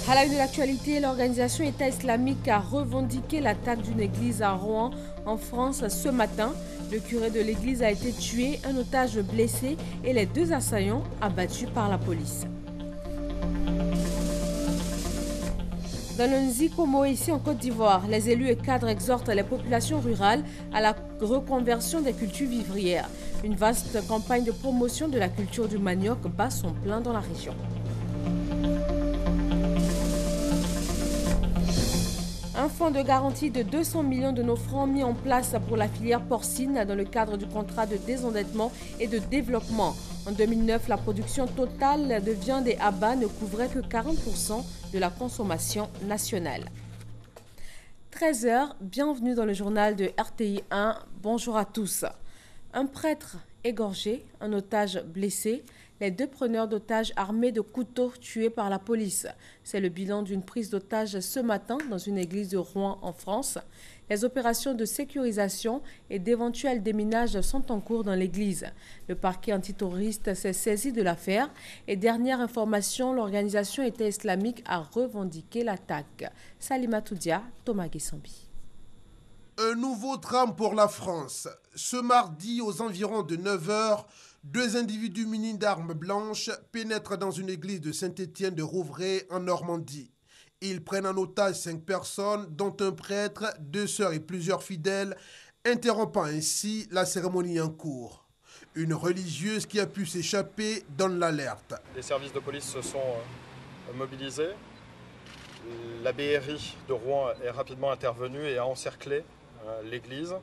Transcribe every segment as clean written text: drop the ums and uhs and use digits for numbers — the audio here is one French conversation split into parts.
À la une de l'actualité, l'organisation État islamique a revendiqué l'attaque d'une église à Rouen, en France, ce matin. Le curé de l'église a été tué, un otage blessé et les deux assaillants abattus par la police. Dans le Nzikomo, ici en Côte d'Ivoire, les élus et cadres exhortent les populations rurales à la reconversion des cultures vivrières. Une vaste campagne de promotion de la culture du manioc bat son plein dans la région. Un fonds de garantie de 200 millions de nos francs mis en place pour la filière porcine dans le cadre du contrat de désendettement et de développement. En 2009, la production totale de viande et abats ne couvrait que 40% de la consommation nationale. 13 h, bienvenue dans le journal de RTI 1. Bonjour à tous. Un prêtre égorgé, un otage blessé, les deux preneurs d'otages armés de couteaux tués par la police. C'est le bilan d'une prise d'otage ce matin dans une église de Rouen en France. Les opérations de sécurisation et d'éventuels déminages sont en cours dans l'église. Le parquet antiterroriste s'est saisi de l'affaire et dernière information, l'organisation État islamique a revendiqué l'attaque. Salima Toudia, Thomas Guessambi. Un nouveau drame pour la France. Ce mardi, aux environs de 9 h, deux individus munis d'armes blanches pénètrent dans une église de Saint-Étienne de Rouvray en Normandie. Ils prennent en otage 5 personnes, dont un prêtre, 2 sœurs et plusieurs fidèles, interrompant ainsi la cérémonie en cours. Une religieuse qui a pu s'échapper donne l'alerte. Les services de police se sont mobilisés. La BRI de Rouen est rapidement intervenue et a encerclé l'église.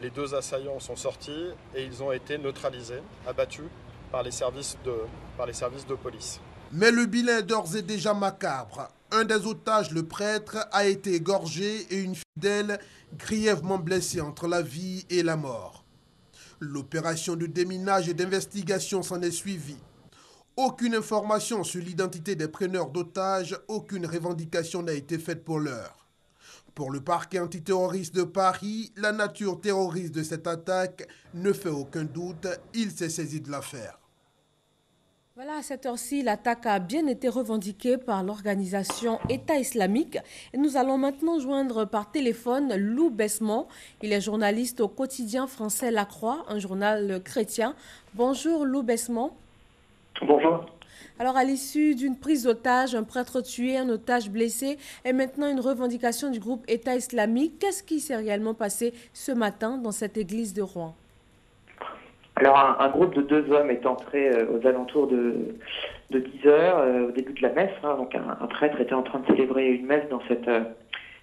Les deux assaillants sont sortis et ils ont été neutralisés, abattus par les services de police. Mais le bilan est d'ores et déjà macabre. Un des otages, le prêtre, a été égorgé et une fidèle grièvement blessée entre la vie et la mort. L'opération de déminage et d'investigation s'en est suivie. Aucune information sur l'identité des preneurs d'otages, aucune revendication n'a été faite pour l'heure. Pour le parquet antiterroriste de Paris, la nature terroriste de cette attaque ne fait aucun doute, il s'est saisi de l'affaire. Voilà, à cette heure-ci, l'attaque a bien été revendiquée par l'organisation État islamique. Et nous allons maintenant joindre par téléphone Lou Besmont. Il est journaliste au quotidien français La Croix, un journal chrétien. Bonjour Lou Besmont. Bonjour. Alors, à l'issue d'une prise d'otage, un prêtre tué, un otage blessé et maintenant une revendication du groupe État islamique, qu'est-ce qui s'est réellement passé ce matin dans cette église de Rouen? Alors, un groupe de 2 hommes est entré aux alentours de 10 h au début de la messe. Donc, un prêtre était en train de célébrer une messe dans cette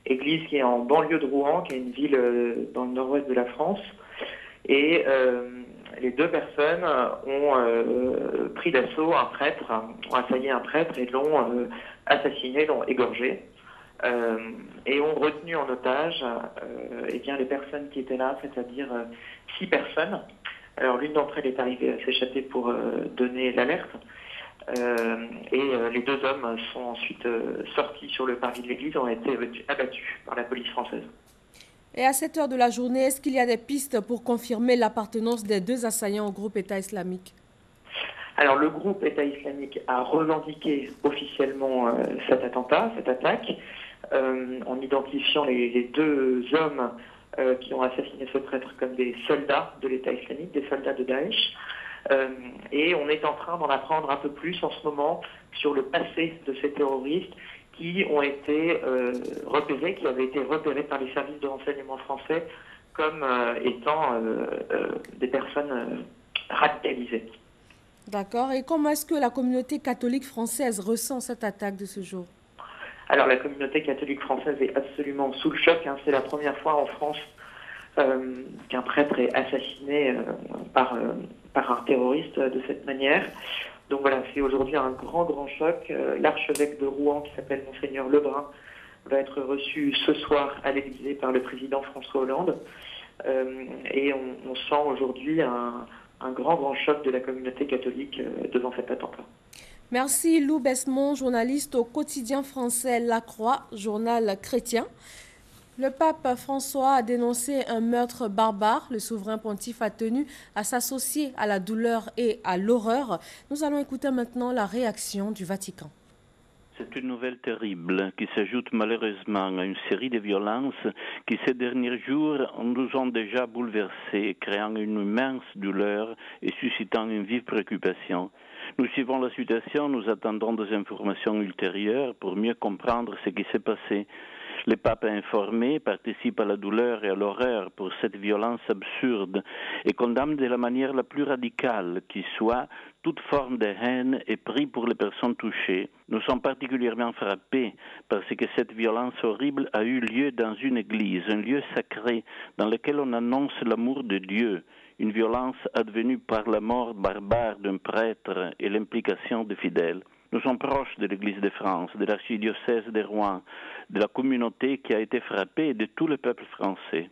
église qui est en banlieue de Rouen, qui est une ville dans le nord-ouest de la France. Et les deux personnes ont pris d'assaut un prêtre, ont assailli un prêtre et l'ont assassiné, l'ont égorgé. Et ont retenu en otage les personnes qui étaient là, c'est-à-dire 6 personnes. Alors l'une d'entre elles est arrivée à s'échapper pour donner l'alerte. Les 2 hommes sont ensuite sortis sur le parvis de l'église et ont été abattus par la police française. Et à cette heure de la journée, est-ce qu'il y a des pistes pour confirmer l'appartenance des deux assaillants au groupe État islamique? Alors le groupe État islamique a revendiqué officiellement cet attentat, cette attaque, en identifiant les 2 hommes qui ont assassiné ce prêtre comme des soldats de l'État islamique, des soldats de Daesh. Et on est en train d'en apprendre un peu plus en ce moment sur le passé de ces terroristes qui ont été repérés, qui avaient été repérés par les services de renseignement français comme étant des personnes radicalisées. D'accord. Et comment est-ce que la communauté catholique française ressent cette attaque de ce jour? Alors la communauté catholique française est absolument sous le choc. C'est la première fois en France qu'un prêtre est assassiné par un terroriste de cette manière. Donc voilà, c'est aujourd'hui un grand choc. L'archevêque de Rouen, qui s'appelle Monseigneur Lebrun, va être reçu ce soir à l'Élysée par le président François Hollande. Et on sent aujourd'hui un grand choc de la communauté catholique devant cet attentat. Merci Lou Besmont, journaliste au quotidien français La Croix, journal chrétien. Le pape François a dénoncé un meurtre barbare. Le souverain pontife a tenu à s'associer à la douleur et à l'horreur. Nous allons écouter maintenant la réaction du Vatican. C'est une nouvelle terrible qui s'ajoute malheureusement à une série de violences qui ces derniers jours nous ont déjà bouleversés, créant une immense douleur et suscitant une vive préoccupation. Nous suivons la situation, nous attendons des informations ultérieures pour mieux comprendre ce qui s'est passé. Le pape informé participe à la douleur et à l'horreur pour cette violence absurde et condamne de la manière la plus radicale qui soit toute forme de haine et prie pour les personnes touchées. Nous sommes particulièrement frappés parce que cette violence horrible a eu lieu dans une église, un lieu sacré dans lequel on annonce l'amour de Dieu. Une violence advenue par la mort barbare d'un prêtre et l'implication de fidèles. Nous sommes proches de l'Église de France, de l'archidiocèse de Rouen, de la communauté qui a été frappée et de tout le peuple français.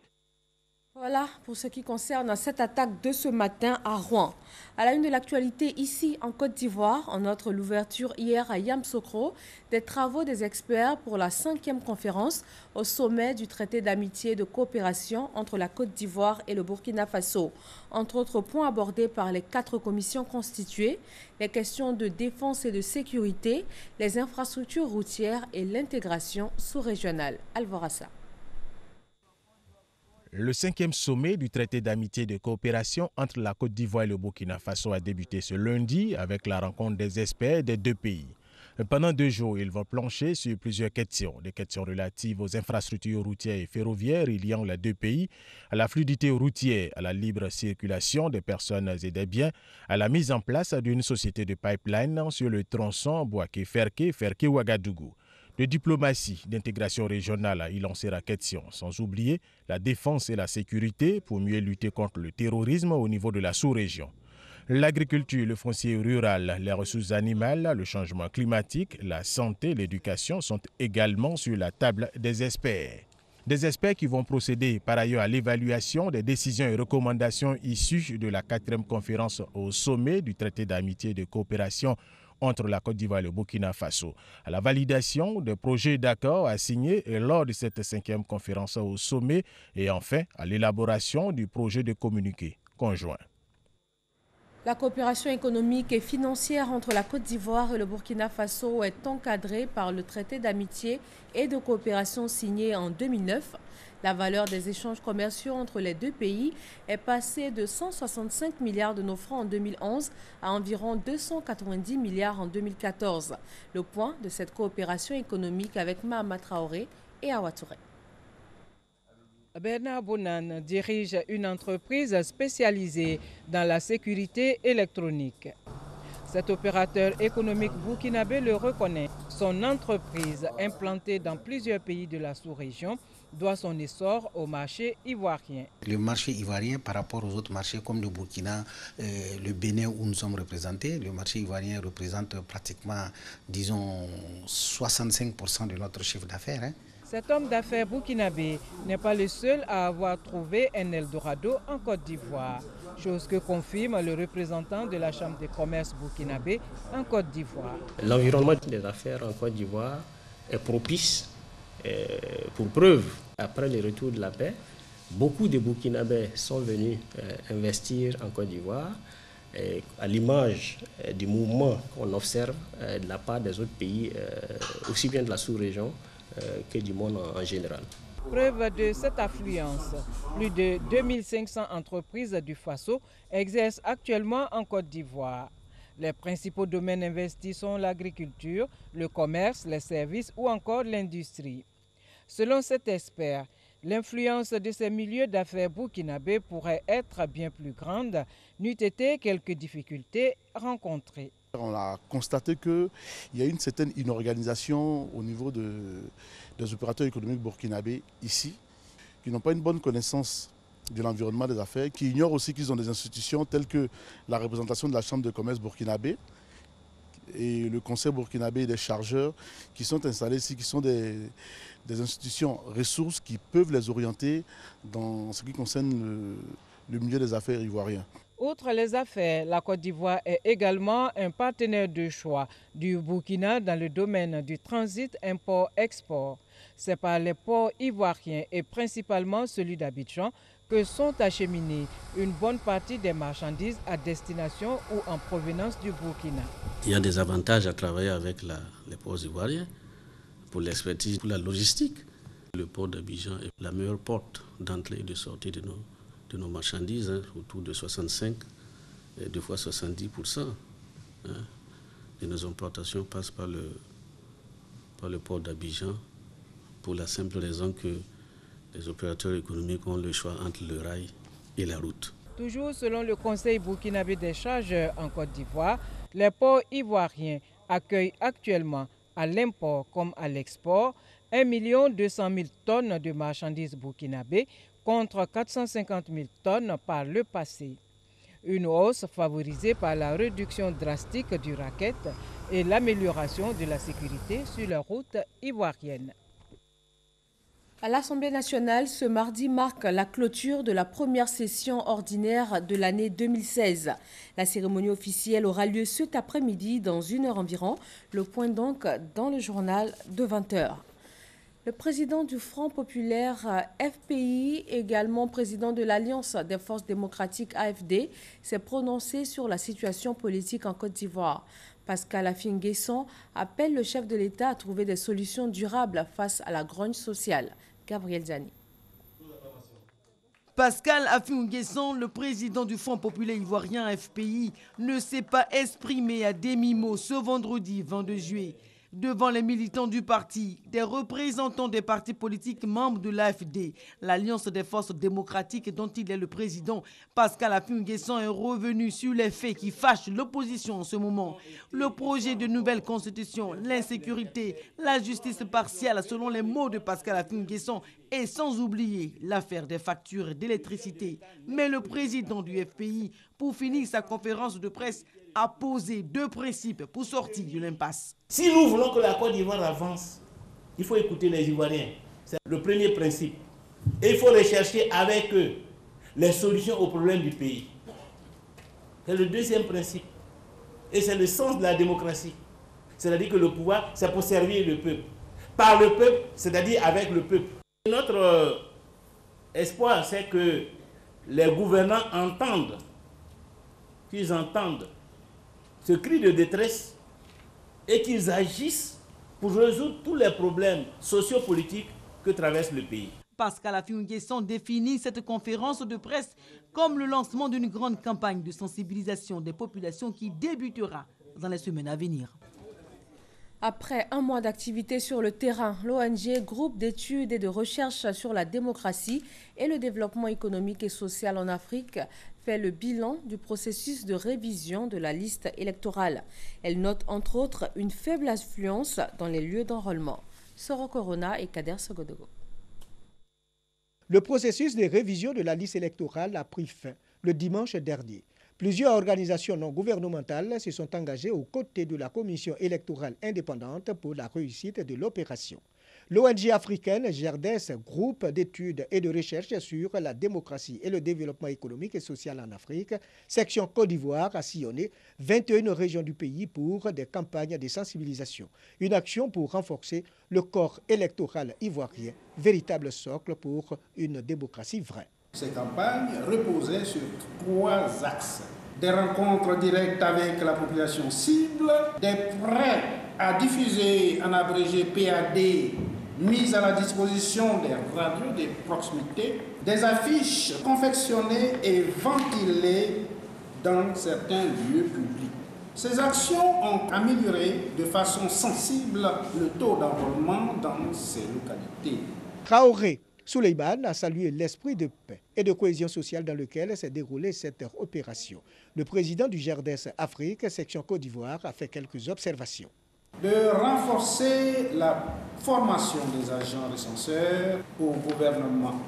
Voilà pour ce qui concerne cette attaque de ce matin à Rouen. À la une de l'actualité ici en Côte d'Ivoire, on note l'ouverture hier à Yamoussoukro des travaux des experts pour la 5e conférence au sommet du traité d'amitié et de coopération entre la Côte d'Ivoire et le Burkina Faso. Entre autres points abordés par les 4 commissions constituées, les questions de défense et de sécurité, les infrastructures routières et l'intégration sous-régionale. Alvorassa. Le 5e sommet du traité d'amitié et de coopération entre la Côte d'Ivoire et le Burkina Faso a débuté ce lundi avec la rencontre des experts des 2 pays. Pendant 2 jours, ils vont plancher sur plusieurs questions. Des questions relatives aux infrastructures routières et ferroviaires reliant les 2 pays, à la fluidité routière, à la libre circulation des personnes et des biens, à la mise en place d'une société de pipeline sur le tronçon Bouaké-Ferké, Ferké-Ouagadougou. De diplomatie, d'intégration régionale, il en sera question, sans oublier la défense et la sécurité pour mieux lutter contre le terrorisme au niveau de la sous-région. L'agriculture, le foncier rural, les ressources animales, le changement climatique, la santé, l'éducation sont également sur la table des experts. Des experts qui vont procéder par ailleurs à l'évaluation des décisions et recommandations issues de la 4e conférence au sommet du traité d'amitié et de coopération entre la Côte d'Ivoire et le Burkina Faso, à la validation des projets d'accord à signer lors de cette 5e conférence au sommet et enfin à l'élaboration du projet de communiqué conjoint. La coopération économique et financière entre la Côte d'Ivoire et le Burkina Faso est encadrée par le traité d'amitié et de coopération signé en 2009. La valeur des échanges commerciaux entre les 2 pays est passée de 165 milliards de nos francs en 2011 à environ 290 milliards en 2014. Le point de cette coopération économique avec Mahama Traoré et Awa Touré. Bernard Bonan dirige une entreprise spécialisée dans la sécurité électronique. Cet opérateur économique burkinabé le reconnaît. Son entreprise, implantée dans plusieurs pays de la sous-région, doit son essor au marché ivoirien. Le marché ivoirien par rapport aux autres marchés comme le Burkina, le Bénin où nous sommes représentés, le marché ivoirien représente pratiquement, disons, 65% de notre chiffre d'affaires. Cet homme d'affaires burkinabé n'est pas le seul à avoir trouvé un Eldorado en Côte d'Ivoire, chose que confirme le représentant de la Chambre de commerce burkinabé en Côte d'Ivoire. L'environnement des affaires en Côte d'Ivoire est propice. Pour preuve, après le retour de la paix, beaucoup de Burkinabés sont venus investir en Côte d'Ivoire, à l'image du mouvement qu'on observe de la part des autres pays, aussi bien de la sous-région que du monde en général. Preuve de cette affluence, plus de 2500 entreprises du Faso exercent actuellement en Côte d'Ivoire. Les principaux domaines investis sont l'agriculture, le commerce, les services ou encore l'industrie. Selon cet expert, l'influence de ces milieux d'affaires burkinabés pourrait être bien plus grande, n'eût été quelques difficultés rencontrées. On a constaté qu'il y a une certaine inorganisation au niveau des opérateurs économiques burkinabés ici, qui n'ont pas une bonne connaissance de l'environnement des affaires, qui ignorent aussi qu'ils ont des institutions telles que la représentation de la Chambre de commerce burkinabé et le Conseil burkinabé des chargeurs qui sont installés ici, qui sont des institutions ressources qui peuvent les orienter dans ce qui concerne le milieu des affaires ivoirien. Outre les affaires, la Côte d'Ivoire est également un partenaire de choix du Burkina dans le domaine du transit import-export. C'est par les ports ivoiriens et principalement celui d'Abidjan que sont acheminées une bonne partie des marchandises à destination ou en provenance du Burkina. Il y a des avantages à travailler avec les ports ivoiriens pour l'expertise, pour la logistique. Le port d'Abidjan est la meilleure porte d'entrée et de sortie de nos marchandises, autour de 65 et deux fois 70%. De nos importations passent par le port d'Abidjan pour la simple raison que les opérateurs économiques ont le choix entre le rail et la route. Toujours selon le Conseil burkinabé des charges en Côte d'Ivoire, les ports ivoiriens accueillent actuellement à l'import comme à l'export 1 200 000 tonnes de marchandises burkinabées contre 450 000 tonnes par le passé. Une hausse favorisée par la réduction drastique du racket et l'amélioration de la sécurité sur les routes ivoiriennes. À l'Assemblée nationale, ce mardi marque la clôture de la première session ordinaire de l'année 2016. La cérémonie officielle aura lieu cet après-midi dans 1 heure environ. Le point donc dans le journal de 20 h. Le président du Front populaire FPI, également président de l'Alliance des forces démocratiques AFD, s'est prononcé sur la situation politique en Côte d'Ivoire. Pascal Affi-N'Guesson appelle le chef de l'État à trouver des solutions durables face à la grogne sociale. Gabriel Zani. Pascal Affi-N'Guesson, le président du Front populaire ivoirien FPI, ne s'est pas exprimé à demi-mot ce vendredi 22 juillet. Devant les militants du parti, des représentants des partis politiques membres de l'AFD, l'Alliance des forces démocratiques dont il est le président, Pascal Affi-N'Guesson est revenu sur les faits qui fâchent l'opposition en ce moment. Le projet de nouvelle constitution, l'insécurité, la justice partielle selon les mots de Pascal Affi-N'Guesson et sans oublier l'affaire des factures d'électricité. Mais le président du FPI, pour finir sa conférence de presse, a posé 2 principes pour sortir de l'impasse. Si nous voulons que la Côte d'Ivoire avance, il faut écouter les Ivoiriens. C'est le premier principe. Et il faut rechercher avec eux les solutions aux problèmes du pays. C'est le deuxième principe. Et c'est le sens de la démocratie. C'est-à-dire que le pouvoir, c'est pour servir le peuple. Par le peuple, c'est-à-dire avec le peuple. Notre espoir, c'est que les gouvernants entendent, qu'ils entendent ce cri de détresse et qu'ils agissent pour résoudre tous les problèmes sociopolitiques que traverse le pays. Pascal Affi-N'Guesson définit cette conférence de presse comme le lancement d'une grande campagne de sensibilisation des populations qui débutera dans les semaines à venir. Après un mois d'activité sur le terrain, l'ONG, groupe d'études et de recherche sur la démocratie et le développement économique et social en Afrique, fait le bilan du processus de révision de la liste électorale. Elle note entre autres une faible affluence dans les lieux d'enrôlement. Soro Corona et Kader Sogodogo. Le processus de révision de la liste électorale a pris fin le dimanche dernier. Plusieurs organisations non gouvernementales se sont engagées aux côtés de la Commission électorale indépendante pour la réussite de l'opération. L'ONG africaine GERDES, groupe d'études et de recherche sur la démocratie et le développement économique et social en Afrique, section Côte d'Ivoire, a sillonné 21 régions du pays pour des campagnes de sensibilisation. Une action pour renforcer le corps électoral ivoirien, véritable socle pour une démocratie vraie. Ces campagnes reposaient sur 3 axes. Des rencontres directes avec la population cible, des prêts à diffuser en abrégé PAD mis à la disposition des radios de proximité, des affiches confectionnées et ventilées dans certains lieux publics. Ces actions ont amélioré de façon sensible le taux d'enrôlement dans ces localités. Traoré Souleymane a salué l'esprit de paix et de cohésion sociale dans lequel s'est déroulée cette opération. Le président du GERDES Afrique, section Côte d'Ivoire, a fait quelques observations. De renforcer la formation des agents recenseurs au gouvernement,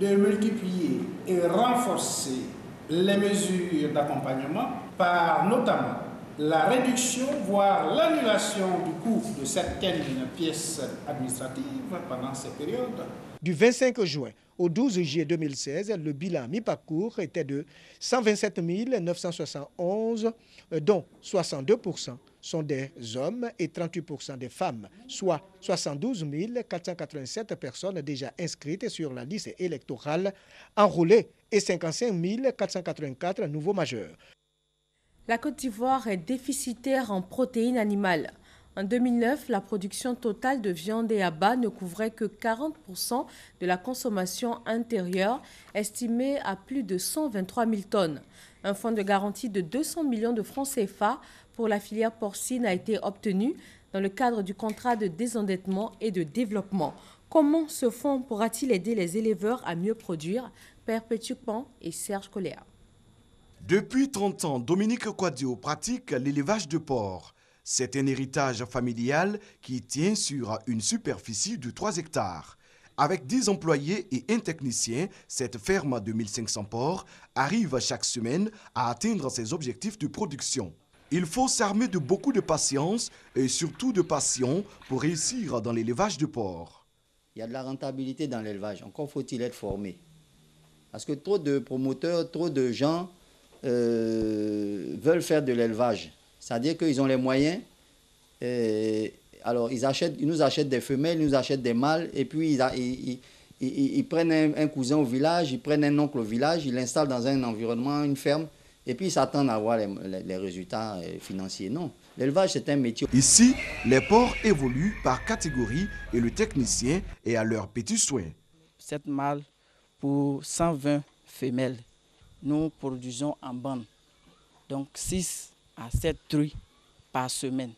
de multiplier et renforcer les mesures d'accompagnement par notamment la réduction, voire l'annulation du coût de certaines pièces administratives pendant ces périodes. Du 25 juin au 12 juillet 2016, le bilan mi-parcours était de 127 971, dont 62% sont des hommes et 38% des femmes, soit 72 487 personnes déjà inscrites sur la liste électorale enrôlées et 55 484 nouveaux majeurs. La Côte d'Ivoire est déficitaire en protéines animales. En 2009, la production totale de viande et abats ne couvrait que 40% de la consommation intérieure, estimée à plus de 123 000 tonnes. Un fonds de garantie de 200 millions de francs CFA pour la filière porcine a été obtenu dans le cadre du contrat de désendettement et de développement. Comment ce fonds pourra-t-il aider les éleveurs à mieux produire? Perpétue Pan et Serge Coléa. Depuis 30 ans, Dominique Kouadio pratique l'élevage de porcs. C'est un héritage familial qui tient sur une superficie de 3 hectares. Avec 10 employés et un technicien, cette ferme de 1500 porcs arrive chaque semaine à atteindre ses objectifs de production. Il faut s'armer de beaucoup de patience et surtout de passion pour réussir dans l'élevage de porcs. Il y a de la rentabilité dans l'élevage, encore faut-il être formé. Parce que trop de promoteurs, trop de gens veulent faire de l'élevage. C'est-à-dire qu'ils ont les moyens, alors ils nous achètent des femelles, ils nous achètent des mâles, et puis ils prennent un cousin au village, ils prennent un oncle au village, ils l'installent dans un environnement, une ferme, et puis ils s'attendent à avoir les résultats financiers. Non, l'élevage c'est un métier. Ici, les porcs évoluent par catégorie et le technicien est à leurs petits soins. 7 mâles pour 120 femelles. Nous produisons en bande, donc 6 à 7 truies par semaine.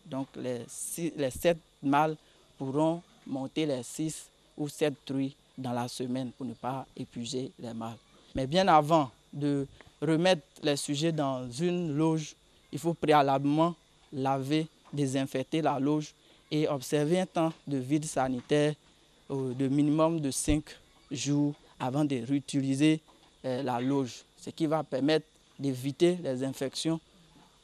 Donc les 7 mâles pourront monter les 6 ou 7 truies dans la semaine pour ne pas épuiser les mâles. Mais bien avant de remettre les sujets dans une loge, il faut préalablement laver, désinfecter la loge et observer un temps de vide sanitaire de minimum de 5 jours avant de réutiliser la loge, ce qui va permettre d'éviter les infections,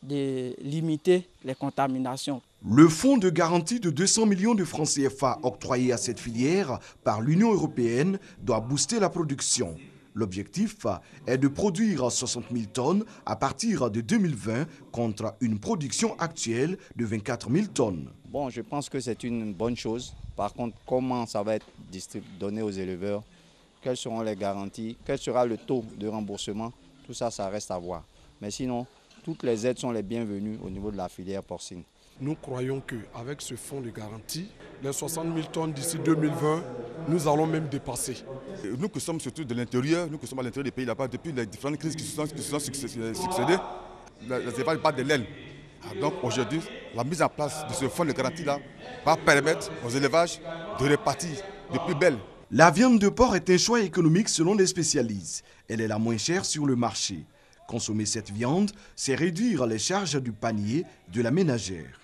de limiter les contaminations. Le fonds de garantie de 200 millions de francs CFA octroyé à cette filière par l'Union européenne doit booster la production. L'objectif est de produire 60 000 tonnes à partir de 2020 contre une production actuelle de 24 000 tonnes. Bon, je pense que c'est une bonne chose. Par contre, comment ça va être donné aux éleveurs? Quelles seront les garanties? Quel sera le taux de remboursement? Tout ça, ça reste à voir. Mais sinon, toutes les aides sont les bienvenues au niveau de la filière porcine. Nous croyons qu'avec ce fonds de garantie, les 60 000 tonnes d'ici 2020, nous allons même dépasser. Nous qui sommes surtout de l'intérieur, nous qui sommes à l'intérieur des pays là-bas, depuis les différentes crises qui se sont succédées, les élevages battent de l'aile. Donc aujourd'hui, la mise en place de ce fonds de garantie-là va permettre aux élevages de repartir de plus belle. La viande de porc est un choix économique selon les spécialistes. Elle est la moins chère sur le marché. Consommer cette viande, c'est réduire les charges du panier de la ménagère.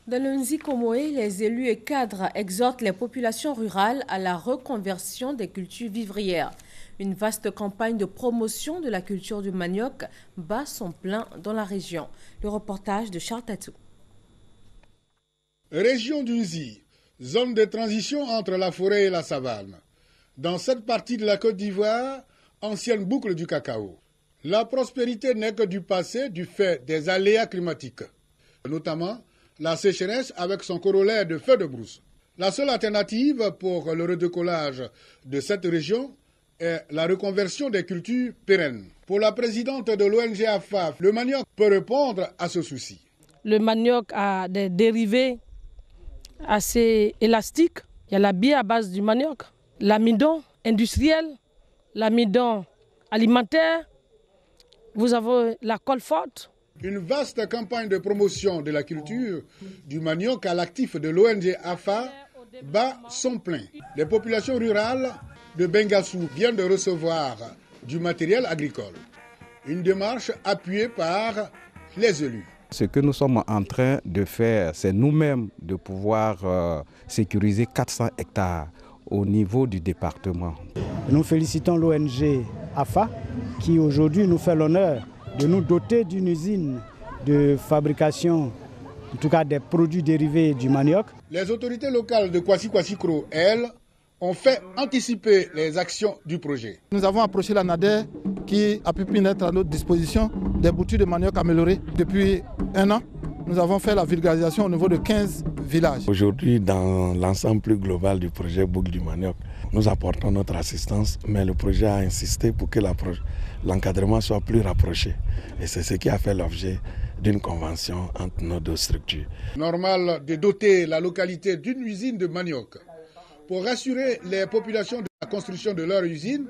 Dans le Nzikomoé, les élus et cadres exhortent les populations rurales à la reconversion des cultures vivrières. Une vaste campagne de promotion de la culture du manioc bat son plein dans la région. Le reportage de Charles Tatou. Région du Nzi, zone de transition entre la forêt et la savane. Dans cette partie de la Côte d'Ivoire, ancienne boucle du cacao. La prospérité n'est que du passé du fait des aléas climatiques, notamment la sécheresse avec son corollaire de feux de brousse. La seule alternative pour le redécollage de cette région est la reconversion des cultures pérennes. Pour la présidente de l'ONG AFA, le manioc peut répondre à ce souci. Le manioc a des dérivés assez élastiques. Il y a la bière à base du manioc, l'amidon industriel, l'amidon alimentaire. Vous avez la colle forte. Une vaste campagne de promotion de la culture du manioc à l'actif de l'ONG AFA bat son plein. Les populations rurales de Bengassou viennent de recevoir du matériel agricole. Une démarche appuyée par les élus. Ce que nous sommes en train de faire, c'est nous-mêmes de pouvoir sécuriser 400 hectares au niveau du département. Nous félicitons l'ONG AFA qui aujourd'hui nous fait l'honneur de nous doter d'une usine de fabrication, en tout cas des produits dérivés du manioc. Les autorités locales de Kwasi-Kwasi-Kro, elles, ont fait anticiper les actions du projet. Nous avons approché la NADER qui a pu mettre à notre disposition des boutures de manioc améliorées depuis 1 an. Nous avons fait la vulgarisation au niveau de 15 villages. Aujourd'hui, dans l'ensemble plus global du projet Boucle du Manioc, nous apportons notre assistance, mais le projet a insisté pour que l'encadrement soit plus rapproché. Et c'est ce qui a fait l'objet d'une convention entre nos deux structures. Normal de doter la localité d'une usine de manioc. Pour rassurer les populations de la construction de leur usine,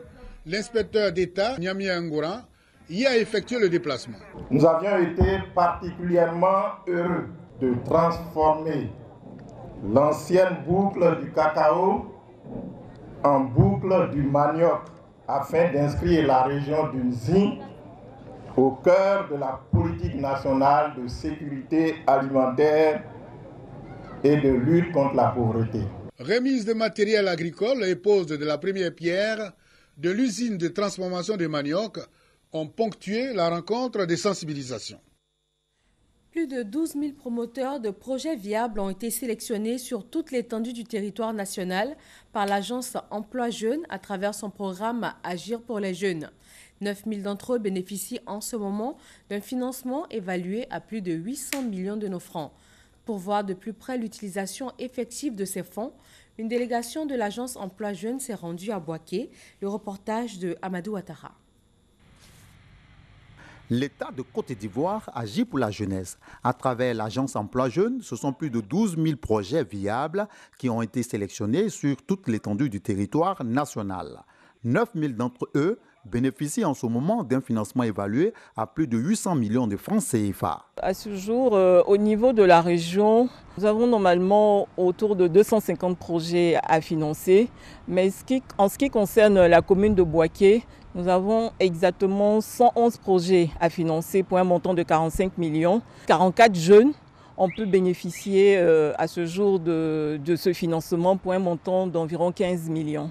l'inspecteur d'État, Niami Ngouran, y a effectué le déplacement. Nous avions été particulièrement heureux de transformer l'ancienne boucle du cacao en boucle du manioc afin d'inscrire la région du Nzi au cœur de la politique nationale de sécurité alimentaire et de lutte contre la pauvreté. Remise de matériel agricole et pose de la première pierre de l'usine de transformation de manioc ont ponctué la rencontre des sensibilisations. Plus de 12 000 promoteurs de projets viables ont été sélectionnés sur toute l'étendue du territoire national par l'agence Emploi Jeunes à travers son programme Agir pour les jeunes. 9 000 d'entre eux bénéficient en ce moment d'un financement évalué à plus de 800 millions de nos francs. Pour voir de plus près l'utilisation effective de ces fonds, une délégation de l'agence Emploi Jeunes s'est rendue à Boaké. Le reportage de Amadou Ouattara. L'État de Côte d'Ivoire agit pour la jeunesse. À travers l'agence Emploi Jeunes, ce sont plus de 12 000 projets viables qui ont été sélectionnés sur toute l'étendue du territoire national. 9 000 d'entre eux bénéficient en ce moment d'un financement évalué à plus de 800 millions de francs CFA. À ce jour, au niveau de la région, nous avons normalement autour de 250 projets à financer. Mais en ce qui concerne la commune de Boaké, nous avons exactement 111 projets à financer pour un montant de 45 millions. 44 jeunes ont pu bénéficier à ce jour de ce financement pour un montant d'environ 15 millions.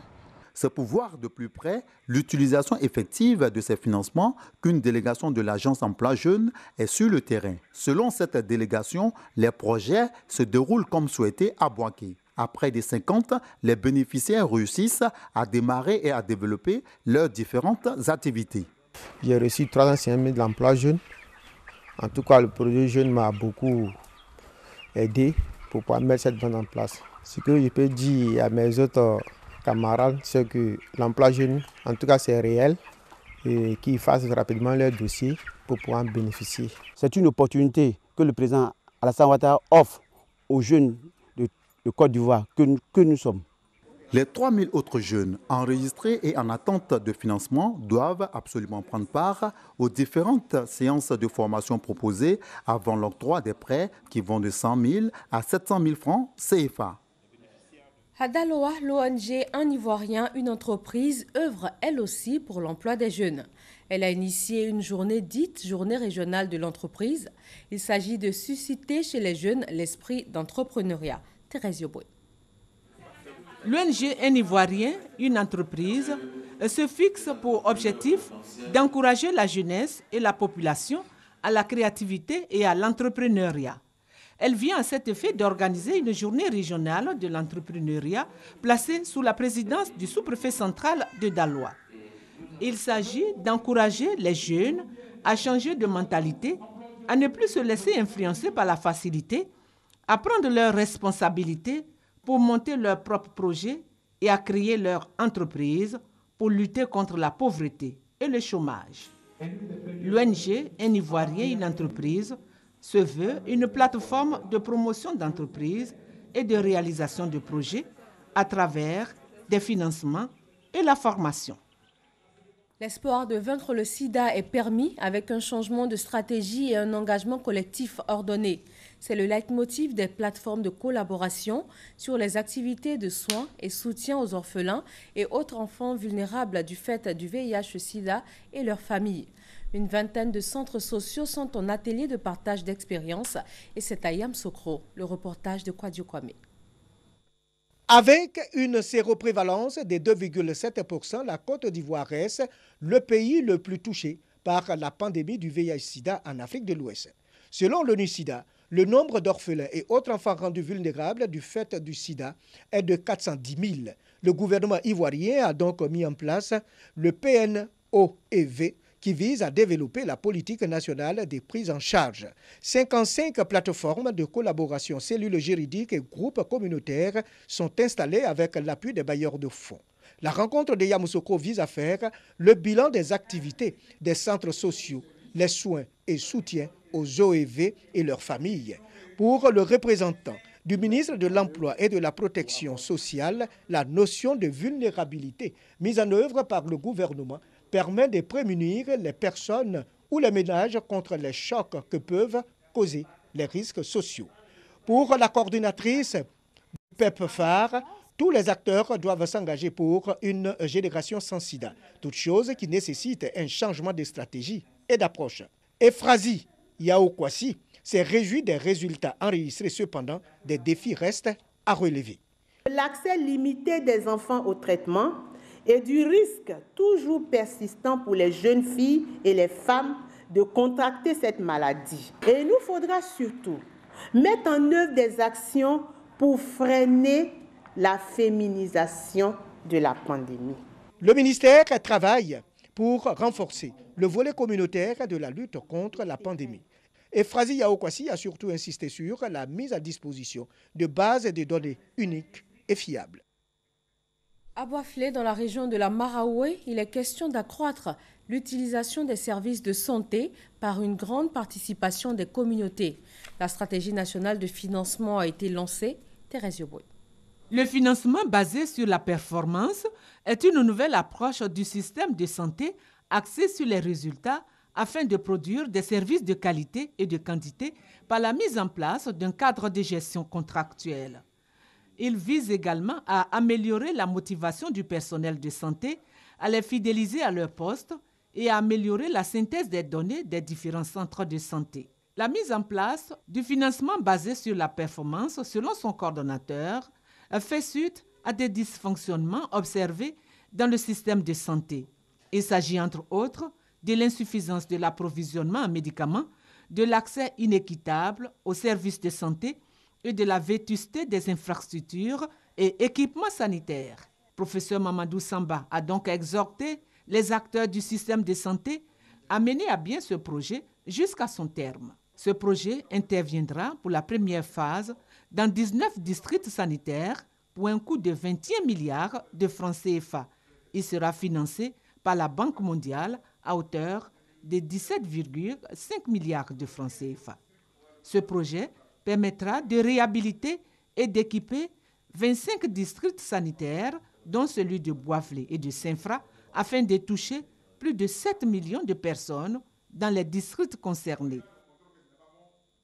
C'est pour voir de plus près l'utilisation effective de ces financements qu'une délégation de l'agence Emploi Jeunes est sur le terrain. Selon cette délégation, les projets se déroulent comme souhaité à Boaké. Après des 50, les bénéficiaires réussissent à démarrer et à développer leurs différentes activités. J'ai reçu 305 000 de l'emploi jeune. En tout cas, le projet jeune m'a beaucoup aidé pour pouvoir mettre cette bande en place. Ce que je peux dire à mes autres camarades, c'est que l'emploi jeune, en tout cas, c'est réel et qu'ils fassent rapidement leur dossier pour pouvoir en bénéficier. C'est une opportunité que le président Alassane Ouattara offre aux jeunes de Côte d'Ivoire que nous sommes. Les 3000 autres jeunes enregistrés et en attente de financement doivent absolument prendre part aux différentes séances de formation proposées avant l'octroi des prêts qui vont de 100 000 à 700 000 francs CFA. À Daloa, l'ONG Un Ivoirien, une entreprise, œuvre elle aussi pour l'emploi des jeunes. Elle a initié une journée dite Journée régionale de l'entreprise. Il s'agit de susciter chez les jeunes l'esprit d'entrepreneuriat. Thérèse Yoboué. L'ONG Un Ivoirien, une entreprise, se fixe pour objectif d'encourager la jeunesse et la population à la créativité et à l'entrepreneuriat. Elle vient à cet effet d'organiser une journée régionale de l'entrepreneuriat placée sous la présidence du sous-préfet central de Daloa. Il s'agit d'encourager les jeunes à changer de mentalité, à ne plus se laisser influencer par la facilité, à prendre leurs responsabilités pour monter leurs propres projets et à créer leur entreprise pour lutter contre la pauvreté et le chômage. L'ONG Un Ivoirien, une entreprise, se veut une plateforme de promotion d'entreprises et de réalisation de projets à travers des financements et la formation. L'espoir de vaincre le sida est permis avec un changement de stratégie et un engagement collectif ordonné. C'est le leitmotiv des plateformes de collaboration sur les activités de soins et soutien aux orphelins et autres enfants vulnérables du fait du VIH-Sida et leurs familles. Une vingtaine de centres sociaux sont en atelier de partage d'expériences et c'est à Yamoussoukro, le reportage de Kwadio Kwame. Avec une séroprévalence de 2,7%, la Côte d'Ivoire reste le pays le plus touché par la pandémie du VIH-Sida en Afrique de l'Ouest. Selon l'ONU-Sida, le nombre d'orphelins et autres enfants rendus vulnérables du fait du sida est de 410 000, Le gouvernement ivoirien a donc mis en place le PNOEV qui vise à développer la politique nationale des prises en charge. 55 plateformes de collaboration, cellules juridiques et groupes communautaires sont installés avec l'appui des bailleurs de fonds. La rencontre de Yamoussoukro vise à faire le bilan des activités des centres sociaux, les soins et soutien aux OEV et leurs familles. Pour le représentant du ministre de l'Emploi et de la Protection sociale, la notion de vulnérabilité mise en œuvre par le gouvernement permet de prémunir les personnes ou les ménages contre les chocs que peuvent causer les risques sociaux. Pour la coordinatrice du PEPFAR, tous les acteurs doivent s'engager pour une génération sans sida, toute chose qui nécessite un changement de stratégie et d'approche. Efrazi Yaokwasi s'est réjoui des résultats enregistrés, cependant, des défis restent à relever. L'accès limité des enfants au traitement et du risque toujours persistant pour les jeunes filles et les femmes de contracter cette maladie. Et il nous faudra surtout mettre en œuvre des actions pour freiner la féminisation de la pandémie. Le ministère travaille pour renforcer le volet communautaire de la lutte contre la pandémie. Efrazi Yaokwasi a surtout insisté sur la mise à disposition de bases de données uniques et fiables. À Boisflé, dans la région de la Maraoué, il est question d'accroître l'utilisation des services de santé par une grande participation des communautés. La stratégie nationale de financement a été lancée. Thérèse Yoboué. Le financement basé sur la performance est une nouvelle approche du système de santé axée sur les résultats afin de produire des services de qualité et de quantité par la mise en place d'un cadre de gestion contractuelle. Il vise également à améliorer la motivation du personnel de santé, à les fidéliser à leur poste et à améliorer la synthèse des données des différents centres de santé. La mise en place du financement basé sur la performance, selon son coordonnateur, fait suite à des dysfonctionnements observés dans le système de santé. Il s'agit entre autres de l'insuffisance de l'approvisionnement en médicaments, de l'accès inéquitable aux services de santé et de la vétusté des infrastructures et équipements sanitaires. Professeur Mamadou Samba a donc exhorté les acteurs du système de santé à mener à bien ce projet jusqu'à son terme. Ce projet interviendra pour la première phase dans 19 districts sanitaires pour un coût de 21 milliards de francs CFA. Il sera financé par la Banque mondiale à hauteur de 17,5 milliards de francs CFA. Ce projet permettra de réhabiliter et d'équiper 25 districts sanitaires, dont celui de Boisflé et de Saint-Fra, afin de toucher plus de 7 millions de personnes dans les districts concernés.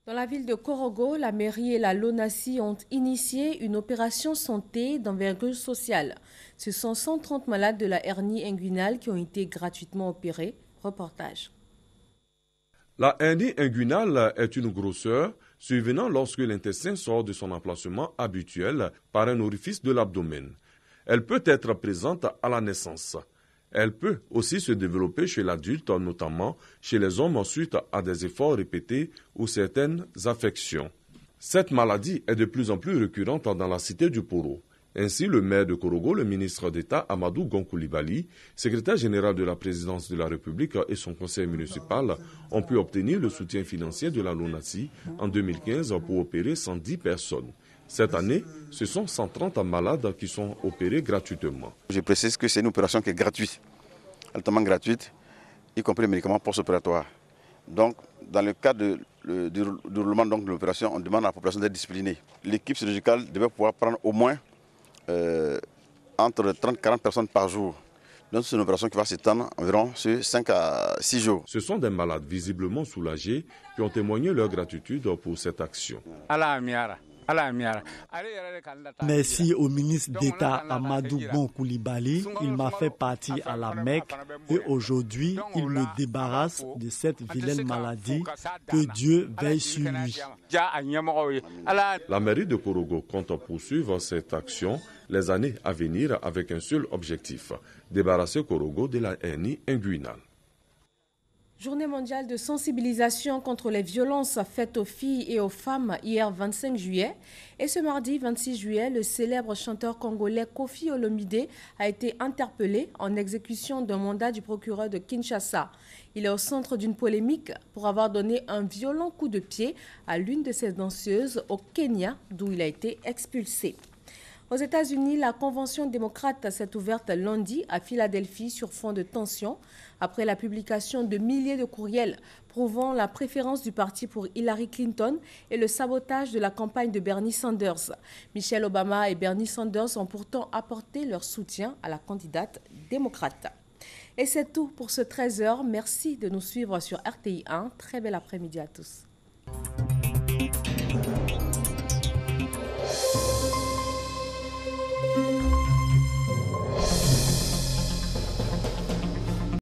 Dans la ville de Korogo, la mairie et la LONASI ont initié une opération santé d'envergure sociale. Ce sont 130 malades de la hernie inguinale qui ont été gratuitement opérés. Reportage. La hernie inguinale est une grosseur survenant lorsque l'intestin sort de son emplacement habituel par un orifice de l'abdomen. Elle peut être présente à la naissance. Elle peut aussi se développer chez l'adulte, notamment chez les hommes suite à des efforts répétés ou certaines affections. Cette maladie est de plus en plus récurrente dans la cité du Poro. Ainsi, le maire de Korogo, le ministre d'État Amadou Gonkoulibaly, secrétaire général de la présidence de la République et son conseil municipal ont pu obtenir le soutien financier de la LONASI en 2015 pour opérer 110 personnes. Cette année, ce sont 130 malades qui sont opérés gratuitement. Je précise que c'est une opération qui est gratuite, altament gratuite, y compris les médicaments post-opératoires. Donc, dans le cadre du déroulement de l'opération, on demande à la population d'être disciplinée. L'équipe chirurgicale devait pouvoir prendre au moins entre 30 et 40 personnes par jour. Donc c'est une opération qui va s'étendre environ sur 5 à 6 jours. Ce sont des malades visiblement soulagés qui ont témoigné leur gratitude pour cette action. Merci au ministre d'État Amadou Gonkoulibaly. Il m'a fait partir à la Mecque et aujourd'hui, il me débarrasse de cette vilaine maladie. Que Dieu veille sur lui. La mairie de Korogo compte poursuivre cette action les années à venir avec un seul objectif, débarrasser Korogo de la hernie inguinale. Journée mondiale de sensibilisation contre les violences faites aux filles et aux femmes hier 25 juillet. Et ce mardi 26 juillet, le célèbre chanteur congolais Koffi Olomide a été interpellé en exécution d'un mandat du procureur de Kinshasa. Il est au centre d'une polémique pour avoir donné un violent coup de pied à l'une de ses danseuses au Kenya, d'où il a été expulsé. Aux États-Unis, la Convention démocrate s'est ouverte lundi à Philadelphie sur fond de tension après la publication de milliers de courriels prouvant la préférence du parti pour Hillary Clinton et le sabotage de la campagne de Bernie Sanders. Michelle Obama et Bernie Sanders ont pourtant apporté leur soutien à la candidate démocrate. Et c'est tout pour ce 13h. Merci de nous suivre sur RTI 1. Très bel après-midi à tous.